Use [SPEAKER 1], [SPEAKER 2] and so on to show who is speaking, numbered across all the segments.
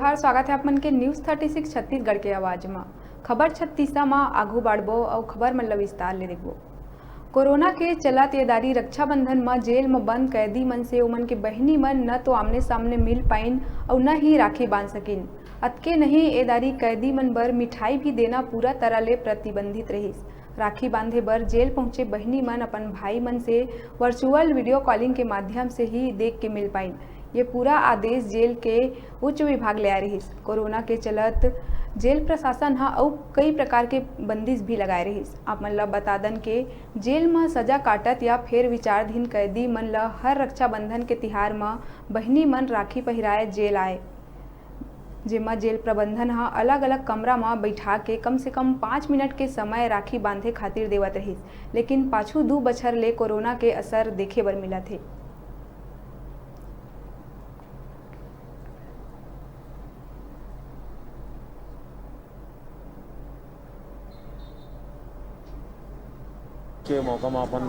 [SPEAKER 1] जोहार स्वागत है आपमन के न्यूज़ 36 छत्तीसगढ़ के आवाज में। खबर 36 में आगू बढ़बो और खबर मतलब विस्तार ले देखबो। कोरोना के चलत ये दारी रक्षाबंधन में जेल में बंद कैदी मन से ओमन के बहनी मन न तो आमने सामने मिल पाइन और न ही राखी बांध सकिन। अतके नहीं ए दारी कैदी मन बर मिठाई भी देना पूरा तरह ले प्रतिबंधित रहिस। राखी बांधे बर जेल पहुंचे बहनी मन अपन भाई मन से वर्चुअल वीडियो कॉलिंग के माध्यम से ही देख के मिल पाइन। ये पूरा आदेश जेल के उच्च विभाग ले आ रहिस। कोरोना के चलत जेल प्रशासन हा अउ कई प्रकार के बंदिश भी लगाए रहिस। आप मन ला बता दन के जेल में सजा काटत या फिर विचाराधीन कैदी मन ला हर रक्षाबंधन के तिहार में बहनी मन राखी पहिराए जेल आए, जेमा जेल प्रबंधन हा अलग अलग कमरा में बैठा के कम से कम 5 मिनट के समय राखी बांधे खातिर देवत रहिस। लेकिन पाछू 2 बछर ले कोरोना के असर देखे बर मिला थे।
[SPEAKER 2] के मौका में अपन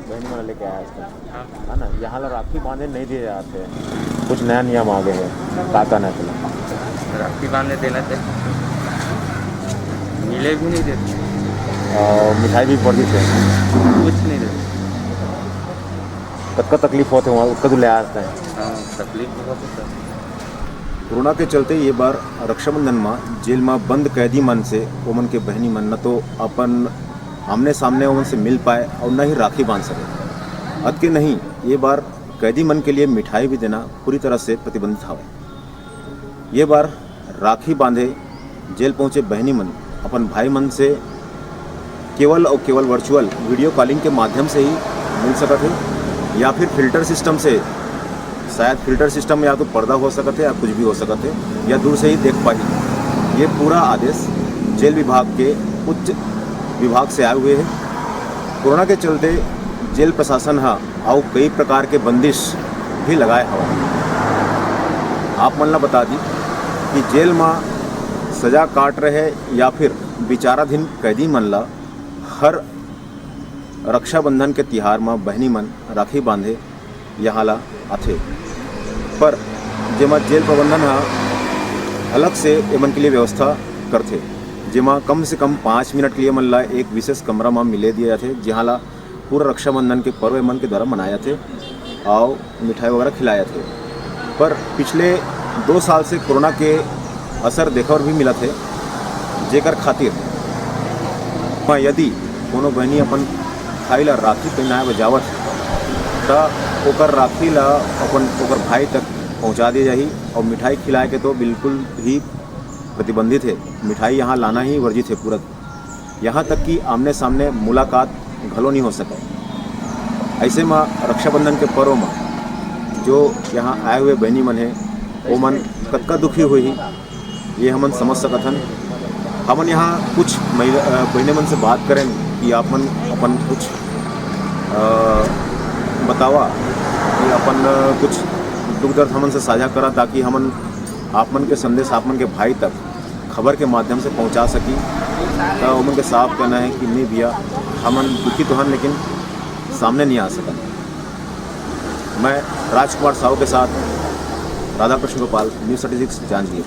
[SPEAKER 2] बहन मन लेके आया है ना। यहाँ राखी बांधे नहीं दिए जाते, कुछ नया नियम आ गए हैं। का कहना है?
[SPEAKER 3] राखी बांधने देना थे, मिले भी नहीं देते
[SPEAKER 2] और मिठाई भी पड़ दी थे,
[SPEAKER 3] कुछ नहीं देते।
[SPEAKER 2] कब तकलीफ होते वहाँ उसका तो ले आते हैं।
[SPEAKER 3] हाँ, तकलीफ भी होती है।
[SPEAKER 4] कोरोना के चलते ये बार रक्षाबंधन में जेल में बंद कैदी मन से ओमन के बहनी मन न तो अपन आमने सामने ओमन से मिल पाए और न ही राखी बांध सके। अतके नहीं ये बार कैदी मन के लिए मिठाई भी देना पूरी तरह से प्रतिबंधित हवे। ये बार राखी बांधे जेल पहुंचे बहनी मन अपन भाई मन से केवल और केवल वर्चुअल वीडियो कॉलिंग के माध्यम से ही मिल सकत है, या फिर फिल्टर सिस्टम से, शायद फिल्टर सिस्टम में या तो पर्दा हो सकता है या कुछ भी हो सकता है, या दूर से ही देख पाई। ये पूरा आदेश जेल विभाग के उच्च विभाग से आए हुए हैं। कोरोना के चलते जेल प्रशासन हा और कई प्रकार के बंदिश भी लगाए हवा। आप मन ला बता दी कि जेल में सजा काट रहे या फिर विचाराधीन कैदी मन ला हर रक्षाबंधन के तिहार में बहनी मन राखी बांधे यहाँ ला आथे, पर जेमा जेल प्रबंधन हा अलग से एमन के लिए व्यवस्था करथे, जेमा कम से कम 5 मिनट के लिए मन ला एक विशेष कमरा में मिले दिए जाते, जहाँ ला पूरा रक्षाबंधन के पर्व मन के द्वारा मनाए जाते और मिठाई वगैरह खिलाए जाते। पर पिछले 2 साल से कोरोना के असर देखवर भी मिला थे, जेकर खातिर यदि कोनो बहनी अपन भाई ला राखी पहनाए बजावत तो ओकर राखी ला अपन ओकर भाई तक पहुँचा दी जाही और मिठाई खिलाए के तो बिल्कुल ही प्रतिबंधित है। मिठाई यहाँ लाना ही वर्जित है पूरा, यहाँ तक कि आमने सामने मुलाकात घलो नहीं हो सके। ऐसे में रक्षाबंधन के पर्व में जो यहाँ आए हुए बहनी मन है वो मन कतका दुखी हुई ये हमन समझ सकत हन। हमन यहाँ कुछ बहने मन से बात करें कि आपन अपन कुछ बतावा कि अपन कुछ दुख दर्द हमन से साझा करा, ताकि हमन आपमन के संदेश आपमन के भाई तक खबर के माध्यम से पहुंचा सकी। तो उमन के साफ कहना है कि नहीं भैया हमन दुखी तो हन लेकिन सामने नहीं आ सका। मैं राजकुमार साहू के साथ राधा कृष्ण गोपाल, न्यूज़ 36 जांजगीर।